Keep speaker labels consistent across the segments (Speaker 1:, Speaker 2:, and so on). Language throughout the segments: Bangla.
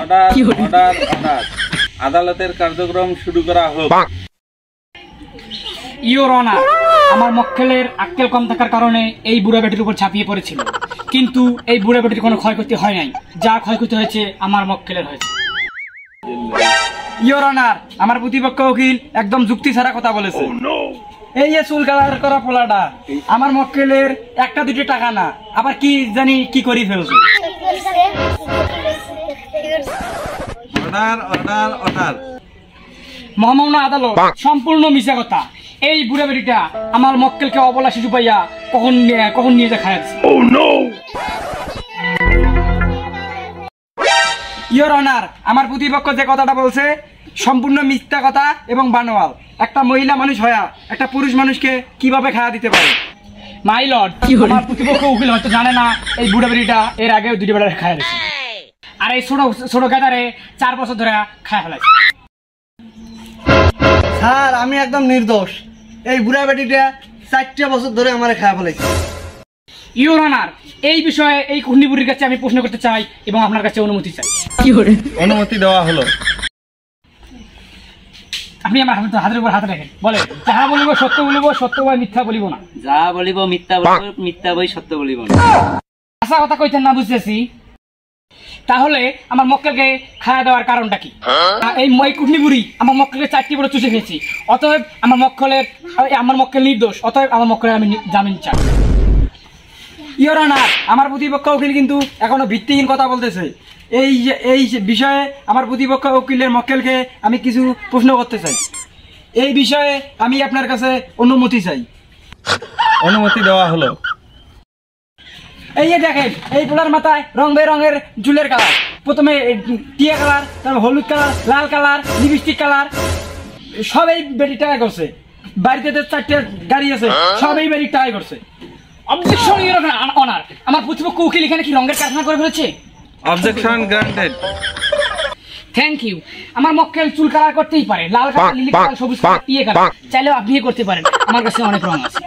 Speaker 1: অর্ডার অর্ডার অর্ডার, আদালতের কার্যক্রম শুরু করা হোক।
Speaker 2: ইওর অনার, আমার মক্কেলের আক্কেল কম থাকার কারণে এই বুড়া বেটির উপর ঝাঁপিয়ে পড়েছিল, কিন্তু এই বুড়া বেটির কোনো ক্ষয়ক্ষতি হয় নাই। যা ক্ষয়ক্ষতি হয়েছে আমার মক্কেলের হয়েছে। ইওর অনার, আমার প্রতিপক্ষ উকিল একদম যুক্তি ছাড়া কথা বলেছে। এই যে চুল কালার করা পোলাটা আমার মক্কেলের একটা দুটো টাকা না, আবার কি জানি কি করি ফেলছে।
Speaker 1: Order order order.
Speaker 2: মহামান্য আদালত, সম্পূর্ণ মিছা কথা। এই বুড়া বেটিটা আমার মক্কেলকে অবলা শিশু পাইয়া কখন নিয়ে যা খায়াচ্ছে। ইওর অনার, আমার প্রতিপক্ষ যে কথাটা বলছে সম্পূর্ণ মিথ্যা কথা এবং বানোয়াল। একটা মহিলা মানুষ হয়া একটা পুরুষ মানুষকে কিভাবে খাওয়া দিতে পারে? মাই লর্ড, আমার প্রতিপক্ষ উকিল হয়তো জানে না এই বুড়া বেটিটা এর আগে দুটি বেড়া খায়া দিচ্ছে, আর এই ছোট ছোট গাদারে 4 বছর ধরে খায়া ফেলাইছে।
Speaker 3: স্যার, আমি একদম নির্দোষ। এই বুড়া বেটিটা 4টা বছর ধরে আমার খাওয়া ফেলাইছে।
Speaker 2: ইওর অনার, এই বিষয়ে এই খুন্ডিবুড়ির কাছে আমি প্রশ্ন করতে চাই এবং আপনার কাছে অনুমতি চাই।
Speaker 1: অনুমতি দেওয়া হলো।
Speaker 2: আপনি আমার হাতের উপর হাত রাখেন, বলেন যাহা বলিব সত্য বলিব, সত্য বই মিথ্যা বলিব না।
Speaker 4: যা বলিব মিথ্যা বলিব, মিথ্যা বই সত্য বলিব না।
Speaker 2: আশা কথা কইতেন না, বুঝতেছি। তাহলে আমার মক্কেলকে খাওয়া দেওয়ার কারণটা কি? এই কুটনিবুড়ি আমার মক্কেলকে 4টি বড় চুষে খেয়েছি, অতএব আমার মক্কেল নির্দোষ, অতএব আমার মক্কেলের আমি জামিন চাই। ইওর অনার, আমার প্রতিপক্ষ উকিল কিন্তু এখনো ভিত্তিহীন কথা বলতেছে। এই বিষয়ে আমার প্রতিপক্ষ উকিলের মক্কেলকে আমি কিছু প্রশ্ন করতে চাই। এই বিষয়ে আমি আপনার কাছে অনুমতি চাই।
Speaker 1: অনুমতি দেওয়া হলো।
Speaker 2: এই যে দেখেন, এই পোলার মাথায় রং বেরঙের চুলের কালার। প্রথমে টিয়া কালার, তারপর হলুদ কালার, লাল কালার, লিপস্টিক কালার, সব এই বেটি ট্রাই করছে। বাড়িতে 4টা গাড়ি আছে, সব এই বেটি ট্রাই করছে। অবজেকশন ইওর অনার, আমার প্রতিপক্ষ উকিল এখানে কি রঙের কারখানা করে ফেলেছে?
Speaker 1: Objection granted.
Speaker 2: Thank you. আমার মক্কেল চুল কালার করতেই পারে, লাল কালার, নীল কালার, সবুজ কালার, টিয়া কালার, চাইলেও আপনি করতে পারেন। আমার কাছে অনেক রং আছে।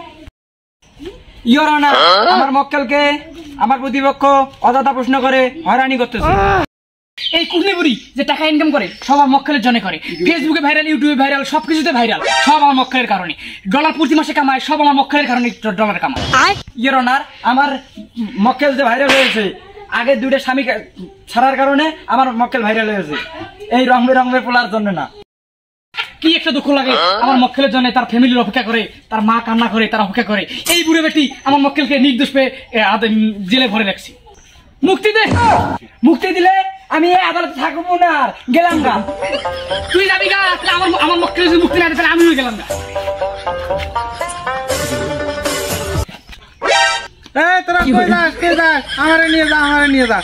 Speaker 2: ইওর অনার, আমার মক্কেলকে আমার প্রতিপক্ষ অযথা প্রশ্ন করে হয়রানি করতেছে। এই কুটনিবুড়ি যে টাকা ইনকাম করে সব আমার মক্কেলের জন্য করে। ফেসবুকে ভাইরাল, ইউটিউবে ভাইরাল, সবকিছুতে ভাইরাল, সব আমার মক্কেলের কারণে। ডলার প্রতি মাসে কামায়, সব আমার মক্কেলের কারণে ডলার কামায়। ইওর অনার, আমার মক্কেল যে ভাইরাল হয়েছে আগে 2টা স্বামী ছাড়ার কারণে আমার মক্কেল ভাইরাল হয়েছে, এই রং বেরঙের পোলার জন্য না। কি একটা দুঃখ লাগে আমার মক্কেলের জন্য, তার ফ্যামিলির অপেক্ষা করে, তার মা কান্না করে, তার অপেক্ষা করে। এই বুড়ে বেটি আমার মক্কেলকে নির্দোষ পেয়ে জেলে ভরে রাখছি। মুক্তি দে, মুক্তি দিলে আমি এই আদালতে থাকবো না, আর গেলাম না। তুই যাবি গা, আমার মক্কেল যদি মুক্তি না দিতে আমিও গেলাম না।
Speaker 1: তোরা কই যাস? আমারে নিয়ে যা, আমারে নিয়ে যা।